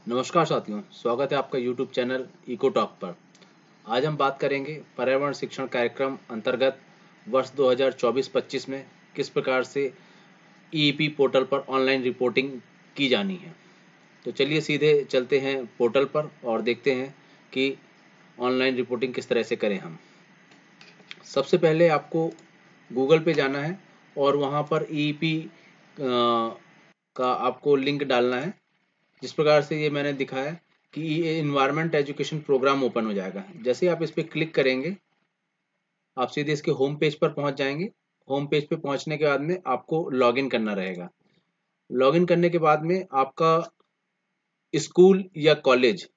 नमस्कार साथियों, स्वागत है आपका YouTube चैनल इको टॉक पर। आज हम बात करेंगे पर्यावरण शिक्षण कार्यक्रम अंतर्गत वर्ष 2024-25 में किस प्रकार से ईईपी पोर्टल पर ऑनलाइन रिपोर्टिंग की जानी है। तो चलिए सीधे चलते हैं पोर्टल पर और देखते हैं कि ऑनलाइन रिपोर्टिंग किस तरह से करें हम। सबसे पहले आपको गूगल पे जाना है और वहाँ पर ईईपी का आपको लिंक डालना है। जिस प्रकार से ये मैंने दिखाया कि ये इन्वायरमेंट एजुकेशन प्रोग्राम ओपन हो जाएगा। जैसे आप इस पर क्लिक करेंगे आप सीधे इसके होम पेज पर पहुंच जाएंगे। होम पेज पे पहुंचने के बाद में आपको लॉगिन करना रहेगा। लॉगिन करने के बाद में आपका स्कूल या कॉलेज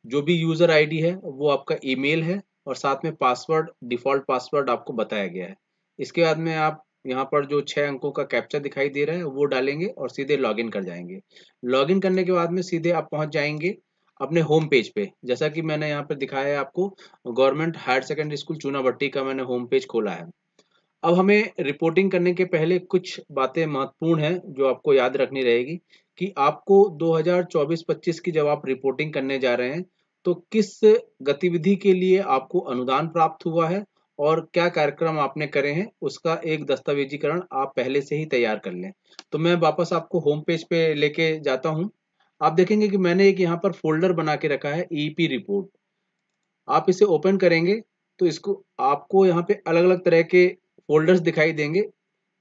जो भी यूज़र आईडी है वो आपका ईमेल है और साथ में पासवर्ड, डिफ़ॉल्ट पासवर्ड आपको बताया गया है। इसके बाद में आप यहाँ पर जो 6 अंकों का कैप्चा दिखाई दे रहा है वो डालेंगे और सीधे लॉगिन कर जाएंगे। लॉगिन करने के बाद में सीधे आप पहुँच जाएंगे अपने होम पेज पे। जैसा कि मैंने यहाँ पर दिखाया है आपको, government higher secondary school Chunabhatti का मैंने होम पेज खोला है। अब हमें रिपोर्टिंग करने के पहले कुछ बातें महत्वपूर्ण हैं जो आपको याद रखनी रहेगी कि आपको 2024-25 की जब आप रिपोर्टिंग करने जा रहे हैं तो किस गतिविधि के लिए आपको अनुदान प्राप्त हुआ है और क्या कार्यक्रम आपने करे हैं उसका एक दस्तावेजीकरण आप पहले से ही तैयार कर लें। तो मैं वापस आपको होम पेज पे लेके जाता हूं। आप देखेंगे कि मैंने एक यहाँ पर फोल्डर बना के रखा है ईपी रिपोर्ट। आप इसे ओपन करेंगे तो इसको आपको यहाँ पे अलग अलग तरह के फोल्डर्स दिखाई देंगे।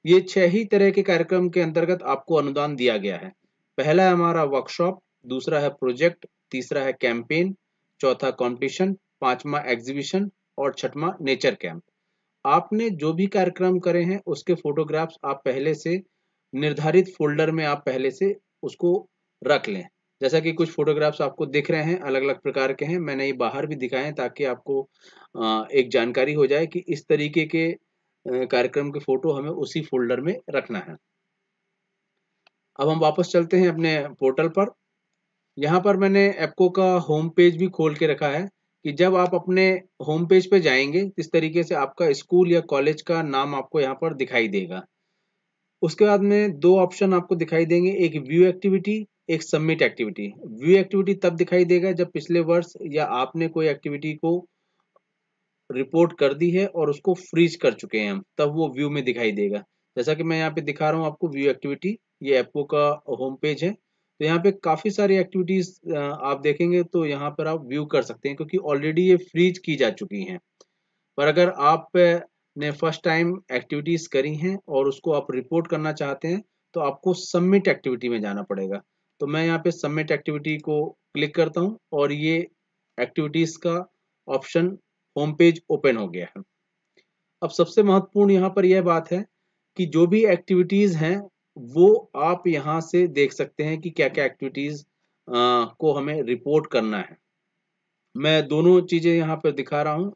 ये 6 ही तरह के कार्यक्रम के अंतर्गत आपको अनुदान दिया गया है। पहला है हमारा वर्कशॉप, दूसरा है प्रोजेक्ट, तीसरा है कैंपेन, चौथा कंपटीशन, पांचवा एग्जीबिशन और छठवां नेचर कैंप। आपने जो भी कार्यक्रम करे हैं उसके फोटोग्राफ्स आप पहले से निर्धारित फोल्डर में आप पहले से उसको रख लें। जैसा कि कुछ फोटोग्राफ्स आपको दिख रहे हैं अलग अलग प्रकार के हैं, मैंने ये बाहर भी दिखाए हैं ताकि आपको एक जानकारी हो जाए कि इस तरीके के कार्यक्रम के फोटो हमें उसी फोल्डर में रखना है। अब हम वापस चलते हैं अपने पोर्टल पर। यहाँ पर मैंने एप्को का होम पेज भी खोल के रखा है कि जब आप अपने होम पेज पे जाएंगे इस तरीके से आपका स्कूल या कॉलेज का नाम आपको यहाँ पर दिखाई देगा। उसके बाद में दो ऑप्शन आपको दिखाई देंगे, एक व्यू एक्टिविटी, एक सबमिट एक्टिविटी। व्यू एक्टिविटी तब दिखाई देगा जब पिछले वर्ष या आपने कोई एक्टिविटी को रिपोर्ट कर दी है और उसको फ्रीज कर चुके हैं हम, तब वो व्यू में दिखाई देगा। जैसा कि मैं यहाँ पे दिखा रहा हूँ आपको व्यू एक्टिविटी, ये एप्को का होम पेज है। तो यहाँ पे काफ़ी सारी एक्टिविटीज आप देखेंगे तो यहाँ पर आप व्यू कर सकते हैं क्योंकि ऑलरेडी ये फ्रीज की जा चुकी हैं। पर अगर आप ने फर्स्ट टाइम एक्टिविटीज करी हैं और उसको आप रिपोर्ट करना चाहते हैं तो आपको सबमिट एक्टिविटी में जाना पड़ेगा। तो मैं यहाँ पे सबमिट एक्टिविटी को क्लिक करता हूँ और ये एक्टिविटीज का ऑप्शन होम पेज ओपन हो गया है। अब सबसे महत्वपूर्ण यहाँ पर यह बात है कि जो भी एक्टिविटीज हैं वो आप यहाँ से देख सकते हैं कि क्या क्या एक्टिविटीज को हमें रिपोर्ट करना है। मैं दोनों चीजें यहाँ पर दिखा रहा हूँ,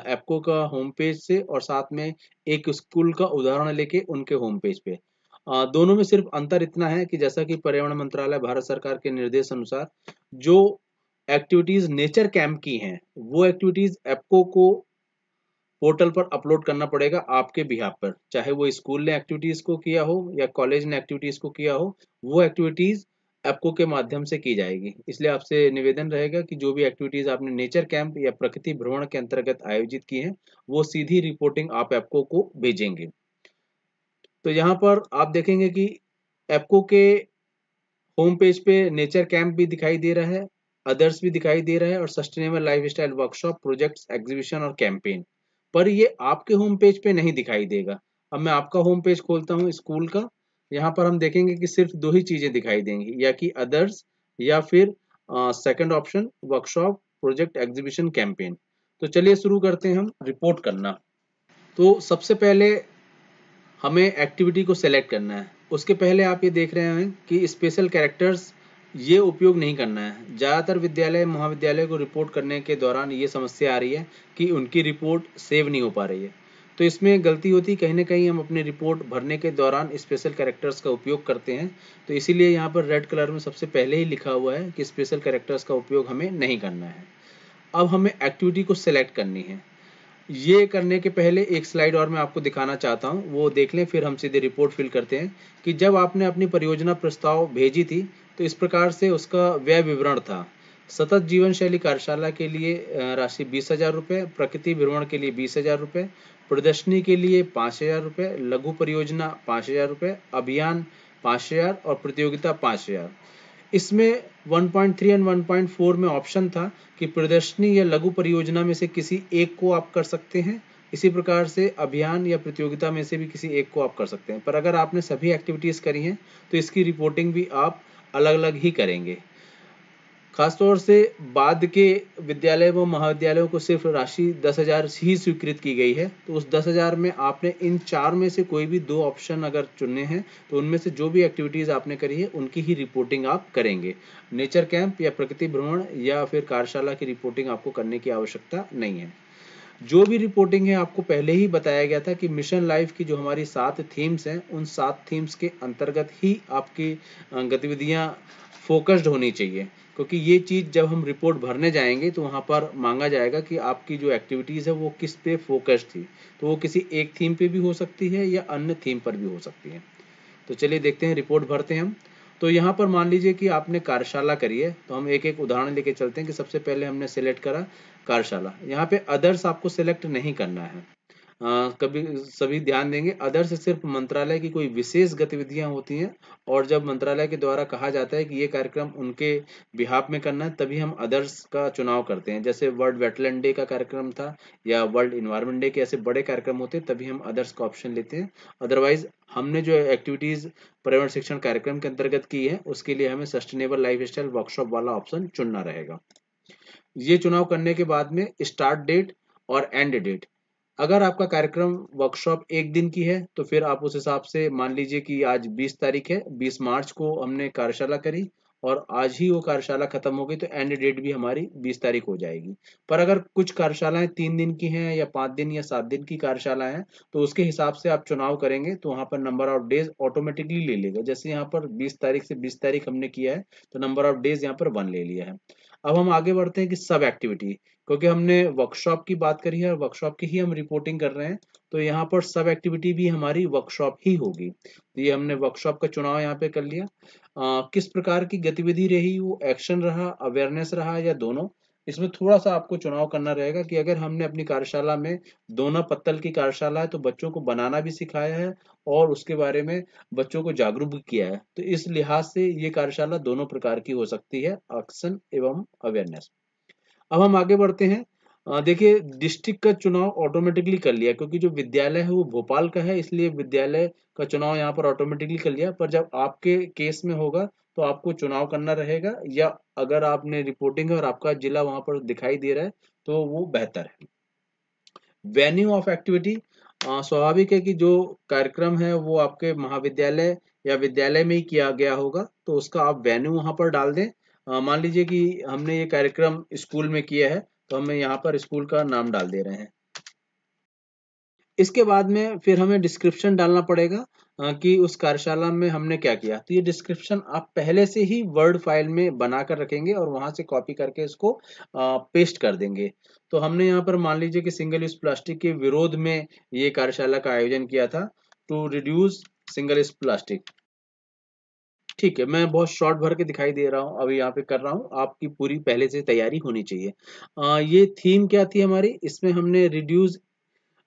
एप्को का होम पेज से और साथ में एक स्कूल का उदाहरण लेके उनके होम पेज पे। दोनों में सिर्फ अंतर इतना है कि जैसा कि पर्यावरण मंत्रालय भारत सरकार के निर्देश अनुसार जो एक्टिविटीज नेचर कैंप की हैं वो एक्टिविटीज एप्को को पोर्टल पर अपलोड करना पड़ेगा आपके बिहाफ पर, चाहे वो स्कूल ने एक्टिविटीज को किया हो या कॉलेज ने एक्टिविटीज को किया हो, वो एक्टिविटीज एप्को के माध्यम से की जाएगी। इसलिए आपसे निवेदन रहेगा कि जो भी एक्टिविटीज आपने नेचर कैंप या प्रकृति भ्रमण के अंतर्गत आयोजित की हैं वो सीधी रिपोर्टिंग आप एप्को को भेजेंगे। तो यहाँ पर आप देखेंगे कि एप्को के होम पेज पे नेचर कैंप भी दिखाई दे रहा है, अदर्स भी दिखाई दे रहा है और sustainable lifestyle workshop, projects, exhibition और कैंपेन। पर ये आपके होम पेज पे नहीं दिखाई देगा। अब मैं आपका होम पेज खोलता हूँ स्कूल का। यहाँ पर हम देखेंगे कि सिर्फ दो ही चीजें दिखाई देंगी, या कि अदर्स या फिर second option workshop, project, exhibition, campaign. तो चलिए शुरू करते हैं हम रिपोर्ट करना। तो सबसे पहले हमें एक्टिविटी को सेलेक्ट करना है। उसके पहले आप ये देख रहे हैं कि स्पेशल कैरेक्टर्स ये उपयोग नहीं करना है। ज़्यादातर विद्यालय महाविद्यालय को रिपोर्ट करने के दौरान ये समस्या आ रही है कि उनकी रिपोर्ट सेव नहीं हो पा रही है। तो इसमें गलती होती कहीं ना कहीं हम अपनी रिपोर्ट भरने के दौरान स्पेशल कैरेक्टर्स का उपयोग करते हैं। तो इसीलिए यहाँ पर रेड कलर में सबसे पहले ही लिखा हुआ है कि स्पेशल कैरेक्टर्स का उपयोग हमें नहीं करना है। अब हमें एक्टिविटी को सिलेक्ट करनी है। ये करने के पहले एक स्लाइड और मैं आपको दिखाना चाहता हूँ, वो देख लें फिर हम सीधे रिपोर्ट फिल करते हैं। कि जब आपने अपनी परियोजना प्रस्ताव भेजी थी तो इस प्रकार से उसका व्यय विवरण था। सतत जीवन शैली कार्यशाला के लिए राशि 20,000 रुपये, प्रकृति भ्रमण के लिए 20,000 रुपये, प्रदर्शनी के लिए 5,000 रुपये, लघु परियोजना 5,000 रुपये, अभियान 5,000 और प्रतियोगिता 5,000। इसमें 1.3 और 1.4 में ऑप्शन था कि प्रदर्शनी या लघु परियोजना में से किसी एक को आप कर सकते हैं, इसी प्रकार से अभियान या प्रतियोगिता में से भी किसी एक को आप कर सकते हैं। पर अगर आपने सभी एक्टिविटीज़ करी हैं तो इसकी रिपोर्टिंग भी आप अलग अलग ही करेंगे। खासतौर से बाद के विद्यालय व महाविद्यालयों को सिर्फ राशि 10,000 ही स्वीकृत की गई है। तो उस 10,000 में आपने इन 4 में से कोई भी 2 ऑप्शन अगर चुने हैं तो उनमें से जो भी एक्टिविटीज़ आपने करी है उनकी ही रिपोर्टिंग आप करेंगे। नेचर कैंप या प्रकृति भ्रमण या फिर कार्यशाला की रिपोर्टिंग आपको करने की आवश्यकता नहीं है। जो भी रिपोर्टिंग है आपको पहले ही बताया गया था कि मिशन लाइफ की जो हमारी 7 थीम्स हैं उन 7 थीम्स के अंतर्गत ही आपकी गतिविधियां फोकस्ड होनी चाहिए, क्योंकि ये चीज़ जब हम रिपोर्ट भरने जाएंगे तो वहाँ पर मांगा जाएगा कि आपकी जो एक्टिविटीज़ है वो किस पे फोकस्ड थी। तो वो किसी एक थीम पे भी हो सकती है या अन्य थीम पर भी हो सकती है। तो चलिए देखते हैं, रिपोर्ट भरते हैं हम। तो यहाँ पर मान लीजिए कि आपने कार्यशाला करी है, तो हम एक एक उदाहरण लेके चलते हैं कि सबसे पहले हमने सेलेक्ट करा कार्यशाला। यहाँ पे अदर्स आपको सेलेक्ट नहीं करना है। कभी सभी ध्यान देंगे, अदर्स सिर्फ मंत्रालय की कोई विशेष गतिविधियां होती हैं और जब मंत्रालय के द्वारा कहा जाता है कि ये कार्यक्रम उनके बिहाफ में करना है तभी हम अदर्स का चुनाव करते हैं। जैसे वर्ल्ड वेटलैंड डे का कार्यक्रम था या वर्ल्ड इन्वायरमेंट डे के ऐसे बड़े कार्यक्रम होते हैं तभी हम अदर्स का ऑप्शन लेते हैं। अदरवाइज हमने जो एक्टिविटीज पर्यावरण शिक्षण कार्यक्रम के अंतर्गत की है उसके लिए हमें सस्टेनेबल लाइफ स्टाइल वर्कशॉप वाला ऑप्शन चुनना रहेगा। ये चुनाव करने के बाद में स्टार्ट डेट और एंड डेट, अगर आपका कार्यक्रम वर्कशॉप एक दिन की है तो फिर आप उस हिसाब से मान लीजिए कि आज 20 तारीख है, 20 मार्च को हमने कार्यशाला करी और आज ही वो कार्यशाला खत्म हो गई तो एंड डेट भी हमारी 20 तारीख हो जाएगी। पर अगर कुछ कार्यशालाएं 3 दिन की हैं या 5 दिन या 7 दिन की कार्यशाला हैं तो उसके हिसाब से आप चुनाव करेंगे तो वहां पर नंबर ऑफ डेज ऑटोमेटिकली ले लेगा। जैसे यहाँ पर 20 तारीख से 20 तारीख हमने किया है तो नंबर ऑफ डेज यहाँ पर 1 ले लिया है। अब हम आगे बढ़ते हैं कि सब एक्टिविटी, क्योंकि हमने वर्कशॉप की बात करी है और वर्कशॉप की ही हम रिपोर्टिंग कर रहे हैं तो यहाँ पर सब एक्टिविटी भी हमारी वर्कशॉप ही होगी। तो ये हमने वर्कशॉप का चुनाव यहाँ पे कर लिया। किस प्रकार की गतिविधि रही, वो एक्शन रहा, अवेयरनेस रहा या दोनों, इसमें थोड़ा सा आपको चुनाव करना रहेगा कि अगर हमने अपनी कार्यशाला में दोना पत्तल की कार्यशाला है तो बच्चों को बनाना भी सिखाया है और उसके बारे में बच्चों को जागरूक भी किया है, तो इस लिहाज से ये कार्यशाला दोनों प्रकार की हो सकती है, एक्शन एवं अवेयरनेस। अब हम आगे बढ़ते हैं। देखिए डिस्ट्रिक्ट का चुनाव ऑटोमेटिकली कर लिया क्योंकि जो विद्यालय है वो भोपाल का है, इसलिए विद्यालय का चुनाव यहाँ पर ऑटोमेटिकली कर लिया। पर जब आपके केस में होगा तो आपको चुनाव करना रहेगा, या अगर आपने रिपोर्टिंग है और आपका जिला वहां पर दिखाई दे रहा है तो वो बेहतर है। वेन्यू ऑफ एक्टिविटी, स्वाभाविक है कि जो कार्यक्रम है वो आपके महाविद्यालय या विद्यालय में ही किया गया होगा तो उसका आप वेन्यू वहां पर डाल दें। मान लीजिए कि हमने ये कार्यक्रम स्कूल में किया है तो हमें यहाँ पर स्कूल का नाम डाल दे रहे हैं। इसके बाद में फिर हमें डिस्क्रिप्शन डालना पड़ेगा कि उस कार्यशाला में हमने क्या किया। तो ये डिस्क्रिप्शन आप पहले से ही वर्ड फाइल में बना कर रखेंगे और वहां से कॉपी करके इसको पेस्ट कर देंगे। तो हमने यहाँ पर मान लीजिए कि सिंगल यूज प्लास्टिक के विरोध में ये कार्यशाला का आयोजन किया था, to reduce single use plastic. ठीक है, मैं बहुत शॉर्ट भर के दिखाई दे रहा हूँ, अभी यहाँ पे कर रहा हूँ, आपकी पूरी पहले से तैयारी होनी चाहिए। ये थीम क्या थी हमारी, इसमें हमने रिड्यूस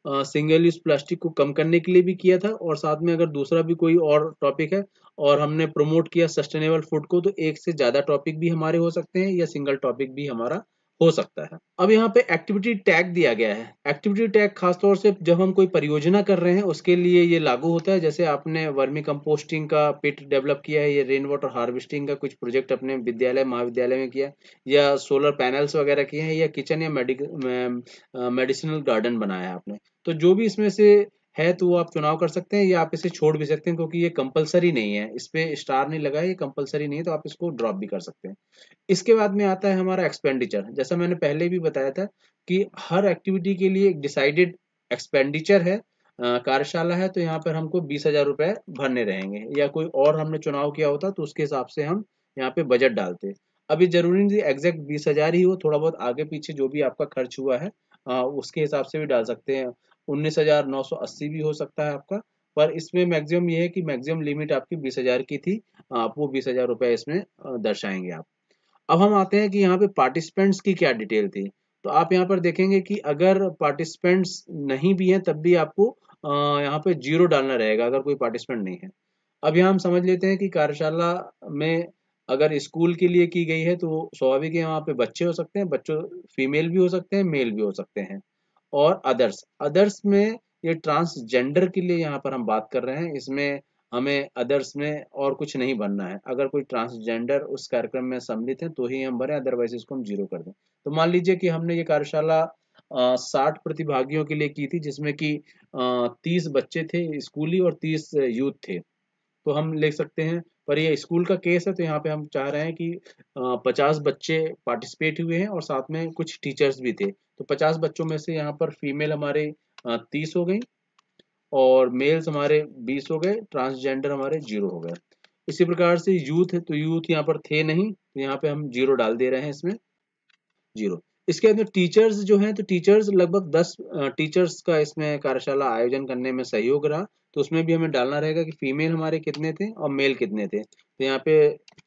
सिंगल यूज प्लास्टिक को कम करने के लिए भी किया था और साथ में अगर दूसरा भी कोई और टॉपिक है और हमने प्रमोट किया सस्टेनेबल फूड को, तो एक से ज्यादा टॉपिक भी हमारे हो सकते हैं या सिंगल टॉपिक भी हमारा हो सकता है। अब यहाँ पे एक्टिविटी टैग दिया गया है। एक्टिविटी टैग खासतौर से जब हम कोई परियोजना कर रहे हैं उसके लिए ये लागू होता है। जैसे आपने वर्मी कंपोस्टिंग का पिट डेवलप किया है या रेन वाटर हार्वेस्टिंग का कुछ प्रोजेक्ट अपने विद्यालय महाविद्यालय में किया या सोलर पैनल्स वगैरह किए हैं या किचन या मेडिसिनल गार्डन बनाया है आपने, तो जो भी इसमें से है तो वो आप चुनाव कर सकते हैं या आप इसे छोड़ भी सकते हैं क्योंकि ये कंपलसरी नहीं है, इस पे स्टार नहीं लगा है, ये कंपलसरी नहीं है, तो आप इसको ड्रॉप भी कर सकते हैं। इसके बाद में आता है हमारा एक्सपेंडिचर। जैसा मैंने पहले भी बताया था कि हर एक्टिविटी के लिए एक डिसाइडेड एक्सपेंडिचर है। कार्यशाला है तो यहाँ पर हमको 20,000 रुपए भरने रहेंगे, या कोई और हमने चुनाव किया होता तो उसके हिसाब से हम यहाँ पे बजट डालते। अभी जरूरी नहीं एग्जैक्ट 20,000 ही हो, थोड़ा बहुत आगे पीछे जो भी आपका खर्च हुआ है उसके हिसाब से भी डाल सकते हैं। 19,980 भी हो सकता है आपका, पर इसमें मैक्सिमम ये है कि मैक्सिमम लिमिट आपकी 20,000 की थी, आप वो 20,000 रुपये इसमें दर्शाएंगे आप। अब हम आते हैं कि यहाँ पे पार्टिसिपेंट्स की क्या डिटेल थी। तो आप यहाँ पर देखेंगे कि अगर पार्टिसिपेंट्स नहीं भी हैं तब भी आपको यहाँ पे 0 डालना रहेगा अगर कोई पार्टिसिपेंट नहीं है। अब यहाँ हम समझ लेते हैं कि कार्यशाला में अगर स्कूल के लिए की गई है तो स्वाभाविक है वहाँ पे बच्चे हो सकते हैं, बच्चों फीमेल भी हो सकते हैं, मेल भी हो सकते हैं। और अदर्स, अदर्स में ये ट्रांसजेंडर के लिए यहाँ पर हम बात कर रहे हैं। इसमें हमें अदर्स में और कुछ नहीं बनना है। अगर कोई ट्रांसजेंडर उस कार्यक्रम में सम्मिलित है तो ही हम भरें, अदरवाइज इसको हम 0 कर दें। तो मान लीजिए कि हमने ये कार्यशाला 60 प्रतिभागियों के लिए की थी, जिसमें कि 30 बच्चे थे स्कूली और 30 यूथ थे। तो हम लिख सकते हैं, पर ये स्कूल का केस है तो यहाँ पे हम चाह रहे हैं कि 50 बच्चे पार्टिसिपेट हुए हैं और साथ में कुछ टीचर्स भी थे। तो 50 बच्चों में से यहाँ पर फीमेल हमारे 30 हो गई और मेल्स हमारे 20 हो गए, ट्रांसजेंडर हमारे 0 हो गए। इसी प्रकार से यूथ है तो यूथ यहाँ पर थे नहीं, तो यहाँ पे हम 0 डाल दे रहे हैं इसमें, 0। इसके अंदर टीचर्स जो हैं तो टीचर्स लगभग 10 टीचर्स का इसमें कार्यशाला आयोजन करने में सहयोग रहा। तो उसमें भी हमें डालना रहेगा कि फीमेल हमारे कितने थे और मेल कितने थे। तो यहाँ पे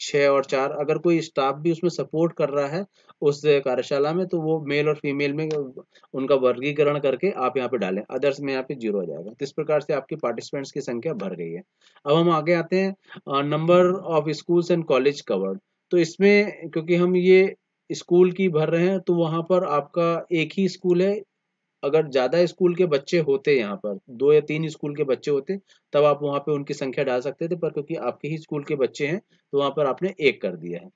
6 और 4, अगर कोई स्टाफ भी उसमें सपोर्ट कर रहा है उस कार्यशाला में तो वो मेल और फीमेल में उनका वर्गीकरण करके आप यहाँ पे डालें, अदर्स में यहाँ पे 0 आ जाएगा। तो इस प्रकार से आपकी पार्टिसिपेंट्स की संख्या भर गई है। अब हम आगे आते हैं number of schools and college covered. तो इसमें क्योंकि हम ये स्कूल की भर रहे हैं तो वहां पर आपका एक ही स्कूल है। अगर ज्यादा स्कूल के बच्चे होते, यहाँ पर 2 या 3 स्कूल के बच्चे होते तब आप वहां पे उनकी संख्या डाल सकते थे, पर क्योंकि आपके ही स्कूल के बच्चे हैं तो वहां पर आपने 1 कर दिया है।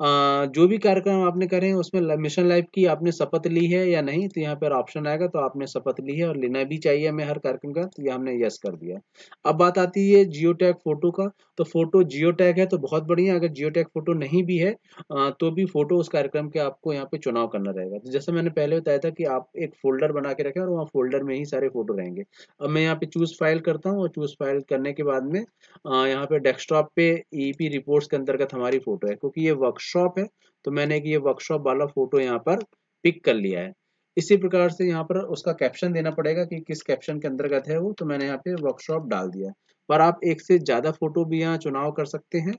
जो भी कार्यक्रम आपने करे हैं उसमें मिशन लाइफ की आपने शपथ ली है या नहीं, तो यहाँ पर ऑप्शन आएगा तो आपने शपथ ली है और लेना भी चाहिए हमें हर कार्यक्रम का, तो ये हमने यस कर दिया। अब बात आती है जियो टैग फोटो का। तो फोटो जियो टैग है तो बहुत बढ़िया, अगर जियो टैग फोटो नहीं भी है तो भी फोटो उस कार्यक्रम के आपको यहाँ पे चुनाव करना रहेगा। तो जैसे मैंने पहले बताया था कि आप एक फोल्डर बना के रखें और वहाँ फोल्डर में ही सारे फोटो रहेंगे। अब मैं यहाँ पे चूज फाइल करता हूँ और चूज फाइल करने के बाद में यहाँ पे डेस्कटॉप पे ईपी रिपोर्ट्स के अंतर्गत हमारी फोटो है, क्योंकि ये वर्कशॉप है तो मैंने ये वर्कशॉप वाला फोटो यहाँ पर पिक कर लिया है। इसी प्रकार से यहाँ पर उसका कैप्शन देना पड़ेगा कि किस कैप्शन के अंतर्गत है वो, तो मैंने यहाँ पे वर्कशॉप डाल दिया है। पर आप एक से ज्यादा फोटो भी यहाँ चुनाव कर सकते हैं,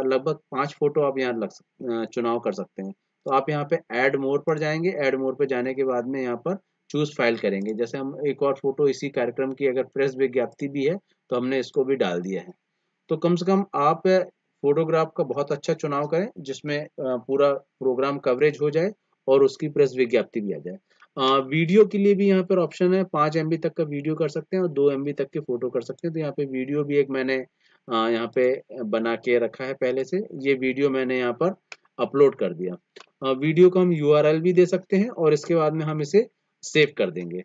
लगभग 5 फोटो आप यहाँ चुनाव कर सकते हैं। तो आप यहाँ पे ऐड मोर पर जाएंगे, ऐड मोर पर जाने के बाद में यहाँ पर चूज फाइल करेंगे। जैसे हम एक और फोटो इसी कार्यक्रम की अगर प्रेस विज्ञप्ति भी है तो हमने इसको भी डाल दिया है। तो कम से कम आप फोटोग्राफ का बहुत अच्छा चुनाव करें जिसमें पूरा प्रोग्राम कवरेज हो जाए और उसकी प्रेस विज्ञप्ति भी आ जाए। वीडियो के लिए भी यहाँ पर ऑप्शन है, 5 MB तक का वीडियो कर सकते हैं और 2 MB तक के फोटो कर सकते हैं। तो यहाँ पे वीडियो भी एक मैंने यहाँ पे बना के रखा है पहले से, ये वीडियो मैंने यहाँ पर अपलोड कर दिया। वीडियो को हम URL भी दे सकते हैं और इसके बाद में हम इसे सेव कर देंगे।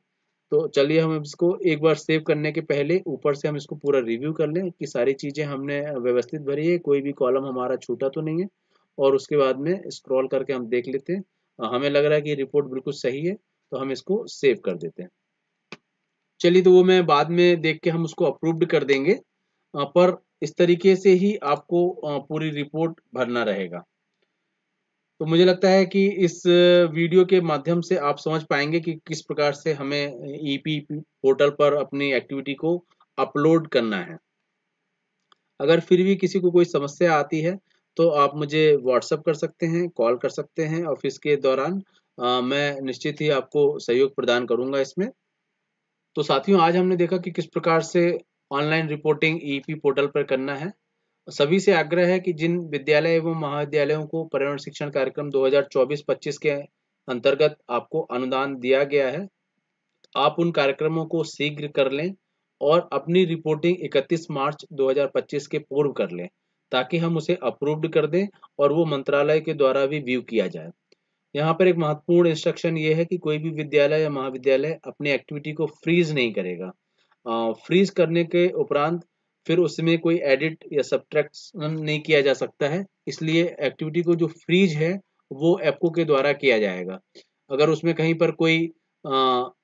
तो चलिए हम इसको एक बार सेव करने के पहले ऊपर से हम इसको पूरा रिव्यू कर लें कि सारी चीज़ें हमने व्यवस्थित भरी है, कोई भी कॉलम हमारा छूटा तो नहीं है। और उसके बाद में स्क्रॉल करके हम देख लेते हैं, हमें लग रहा है कि रिपोर्ट बिल्कुल सही है तो हम इसको सेव कर देते हैं। चलिए, तो वो मैं बाद में देख के हम उसको अप्रूव्ड कर देंगे। पर इस तरीके से ही आपको पूरी रिपोर्ट भरना रहेगा। तो मुझे लगता है कि इस वीडियो के माध्यम से आप समझ पाएंगे कि किस प्रकार से हमें ईपी पोर्टल पर अपनी एक्टिविटी को अपलोड करना है। अगर फिर भी किसी को कोई समस्या आती है तो आप मुझे व्हाट्सएप कर सकते हैं, कॉल कर सकते हैं ऑफिस के दौरान। मैं निश्चित ही आपको सहयोग प्रदान करूंगा इसमें। तो साथियों, आज हमने देखा कि किस प्रकार से ऑनलाइन रिपोर्टिंग ईपी पोर्टल पर करना है। सभी से आग्रह है कि जिन विद्यालय एवं महाविद्यालयों को पर्यावरण शिक्षण कार्यक्रम 2024-25 के अंतर्गत आपको अनुदान दिया गया है, आप उन कार्यक्रमों को शीघ्र कर लें और अपनी रिपोर्टिंग 31 मार्च 2025 के पूर्व कर लें, ताकि हम उसे अप्रूव्ड कर दें और वो मंत्रालय के द्वारा भी व्यू किया जाए। यहाँ पर एक महत्वपूर्ण इंस्ट्रक्शन ये है कि कोई भी विद्यालय या महाविद्यालय अपनी एक्टिविटी को फ्रीज नहीं करेगा। फ्रीज करने के उपरांत फिर उसमें कोई एडिट या सब्ट्रैक्शन नहीं किया जा सकता है, इसलिए एक्टिविटी को जो फ्रीज है वो एप्को के द्वारा किया जाएगा। अगर उसमें कहीं पर कोई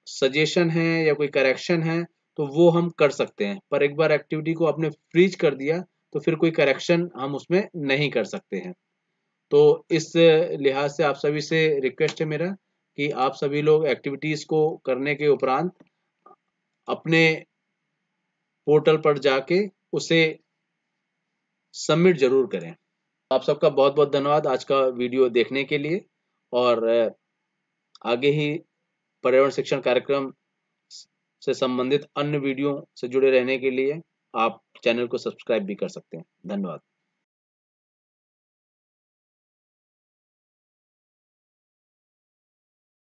सजेशन है या कोई करेक्शन है तो वो हम कर सकते हैं, पर एक बार एक्टिविटी को आपने फ्रीज कर दिया तो फिर कोई करेक्शन हम उसमें नहीं कर सकते हैं। तो इस लिहाज से आप सभी से रिक्वेस्ट है मेरा कि आप सभी लोग एक्टिविटीज को करने के उपरांत अपने पोर्टल पर जाके उसे सबमिट जरूर करें। आप सबका बहुत बहुत धन्यवाद आज का वीडियो देखने के लिए, और आगे ही पर्यावरण शिक्षण कार्यक्रम से संबंधित अन्य वीडियो से जुड़े रहने के लिए आप चैनल को सब्सक्राइब भी कर सकते हैं। धन्यवाद।